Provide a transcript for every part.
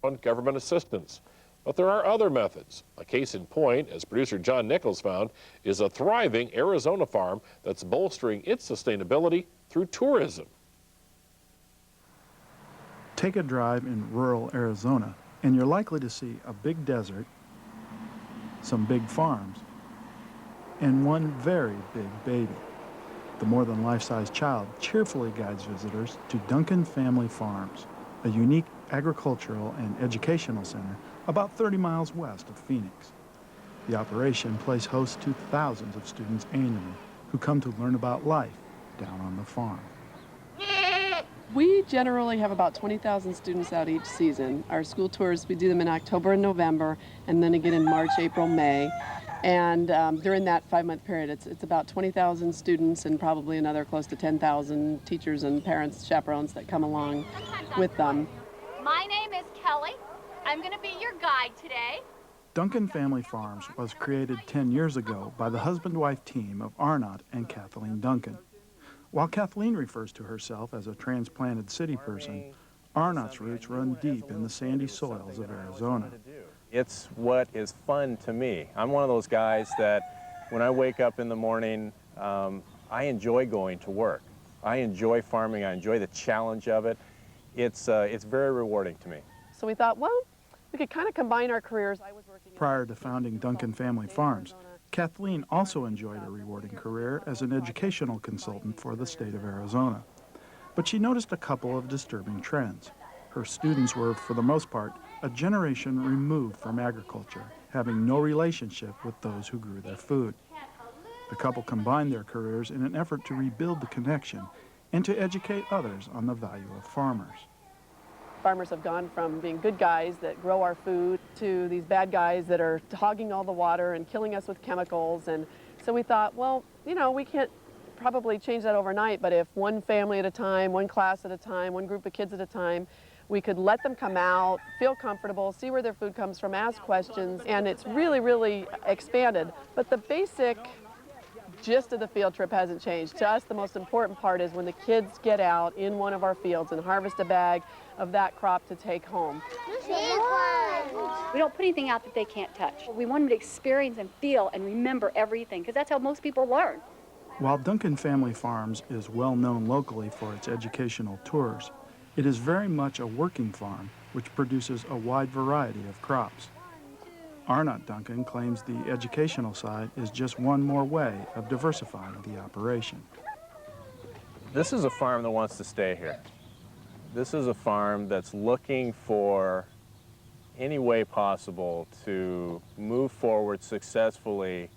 on government assistance. But there are other methods. A case in point, as producer John Nichols found, is a thriving Arizona farm that's bolstering its sustainability through tourism. Take a drive in rural Arizona, and you're likely to see a big desert, some big farms, and one very big baby. The more than life-size child cheerfully guides visitors to Duncan Family Farms, a unique agricultural and educational center about 30 miles west of Phoenix. The operation plays host to thousands of students annually who come to learn about life down on the farm. We generally have about 20,000 students out each season. Our school tours, we do them in October and November, and then again in March, April, May. And during that 5-month period, it's about 20,000 students and probably another close to 10,000 teachers and parents, chaperones that come along with them. My name is Kelly. I'm going to be your guide today. Duncan Family Farms was created 10 years ago by the husband-wife team of Arnott and Kathleen Duncan. While Kathleen refers to herself as a transplanted city person, Arnott's roots run deep in the sandy soils of Arizona. It's what is fun to me. I'm one of those guys that when I wake up in the morning, I enjoy going to work. I enjoy farming. I enjoy the challenge of it. It's very rewarding to me. So we thought, well, we could kind of combine our careers. Prior to founding Duncan Family Farms, Kathleen also enjoyed a rewarding career as an educational consultant for the state of Arizona. But she noticed a couple of disturbing trends. Her students were, for the most part, a generation removed from agriculture, having no relationship with those who grew their food. The couple combined their careers in an effort to rebuild the connection and to educate others on the value of farmers. Farmers have gone from being good guys that grow our food to these bad guys that are hogging all the water and killing us with chemicals. And so we thought, well, you know, we can't probably change that overnight, but if one family at a time, one class at a time, one group of kids at a time, we could let them come out, feel comfortable, see where their food comes from, ask questions, and it's really, really expanded. But the basic gist of the field trip hasn't changed. To us, the most important part is when the kids get out in one of our fields and harvest a bag of that crop to take home. We don't put anything out that they can't touch. We want them to experience and feel and remember everything, because that's how most people learn. While Duncan Family Farms is well known locally for its educational tours, it is very much a working farm which produces a wide variety of crops. Arnott Duncan claims the educational side is just one more way of diversifying the operation. This is a farm that wants to stay here. This is a farm that's looking for any way possible to move forward successfully,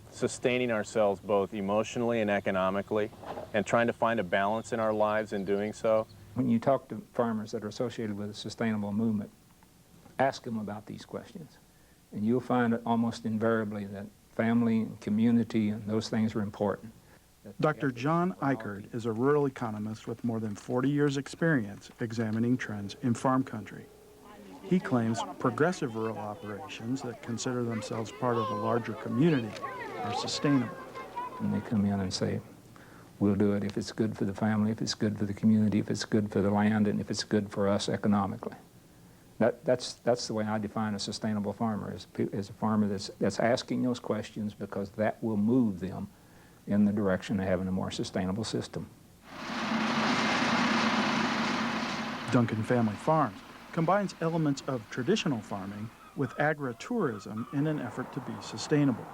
sustaining ourselves both emotionally and economically, and trying to find a balance in our lives in doing so. When you talk to farmers that are associated with the sustainable movement, ask them about these questions, and you'll find almost invariably that family and community and those things are important. Dr. John Eichert is a rural economist with more than 40 years' experience examining trends in farm country. He claims progressive rural operations that consider themselves part of a larger community are sustainable. And they come in and say, we'll do it if it's good for the family, if it's good for the community, if it's good for the land, and if it's good for us economically. That's the way I define a sustainable farmer, is a farmer that's asking those questions, because that will move them in the direction of having a more sustainable system. Duncan Family Farms combines elements of traditional farming with agritourism in an effort to be sustainable.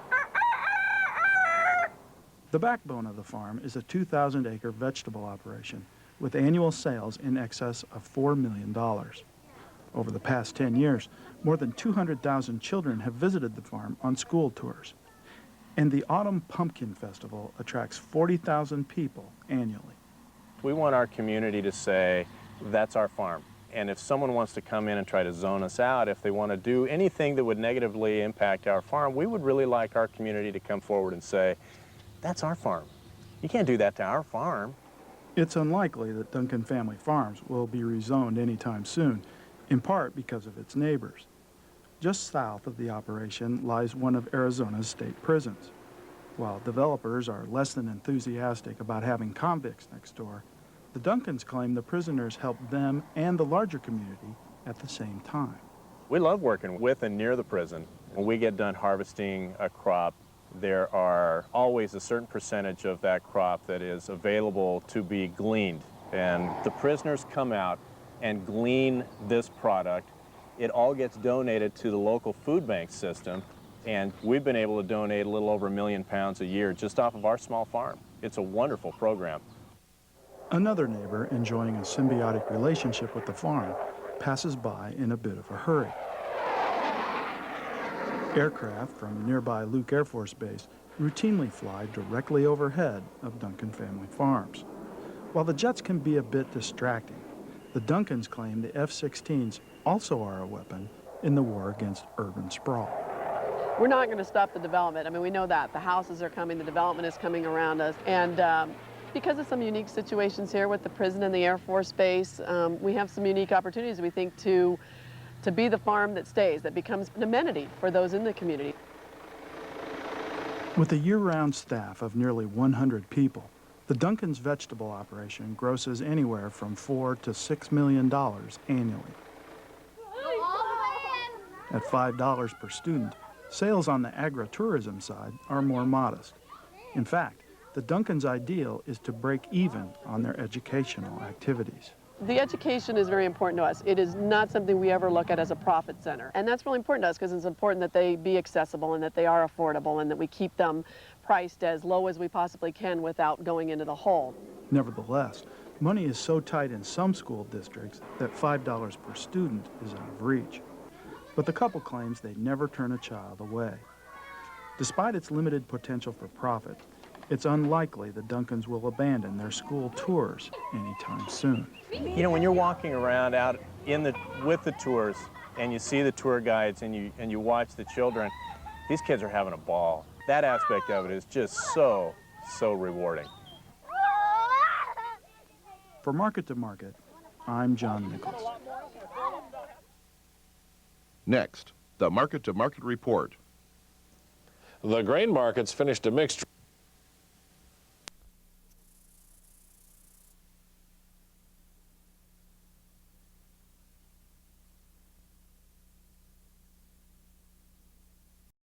The backbone of the farm is a 2,000-acre vegetable operation with annual sales in excess of $4 million. Over the past 10 years, more than 200,000 children have visited the farm on school tours. And the Autumn Pumpkin Festival attracts 40,000 people annually. We want our community to say, that's our farm. And if someone wants to come in and try to zone us out, if they want to do anything that would negatively impact our farm, we would really like our community to come forward and say, that's our farm. You can't do that to our farm. It's unlikely that Duncan Family Farms will be rezoned anytime soon, in part because of its neighbors. Just south of the operation lies one of Arizona's state prisons. While developers are less than enthusiastic about having convicts next door, the Duncans claim the prisoners help them and the larger community at the same time. We love working with and near the prison. When we get done harvesting a crop, there are always a certain percentage of that crop that is available to be gleaned. And the prisoners come out and glean this product. It all gets donated to the local food bank system, and we've been able to donate a little over 1 million pounds a year just off of our small farm. It's a wonderful program. Another neighbor enjoying a symbiotic relationship with the farm passes by in a bit of a hurry. Aircraft from nearby Luke Air Force Base routinely fly directly overhead of Duncan family farms. While the jets can be a bit distracting, the Duncans claim the F-16s also are a weapon in the war against urban sprawl. We're not going to stop the development. I mean, we know that. The houses are coming, the development is coming around us. And because of some unique situations here with the prison and the Air Force Base, we have some unique opportunities, we think, to be the farm that stays, that becomes an amenity for those in the community. With a year-round staff of nearly 100 people, the Duncan's vegetable operation grosses anywhere from $4 to $6 million annually. At $5 per student, sales on the agritourism side are more modest. In fact, the Duncan's ideal is to break even on their educational activities. The education is very important to us. It is not something we ever look at as a profit center. And that's really important to us because it's important that they be accessible and that they are affordable and that we keep them priced as low as we possibly can without going into the hole. Nevertheless, money is so tight in some school districts that $5 per student is out of reach. But the couple claims they never turn a child away. Despite its limited potential for profit, it's unlikely the Duncans will abandon their school tours anytime soon. You know, when you're walking around out with the tours and you see the tour guides and you watch the children, these kids are having a ball. That aspect of it is just so rewarding. For Market to Market, I'm John Nichols. Next, the Market to Market report. The grain markets finished a mixed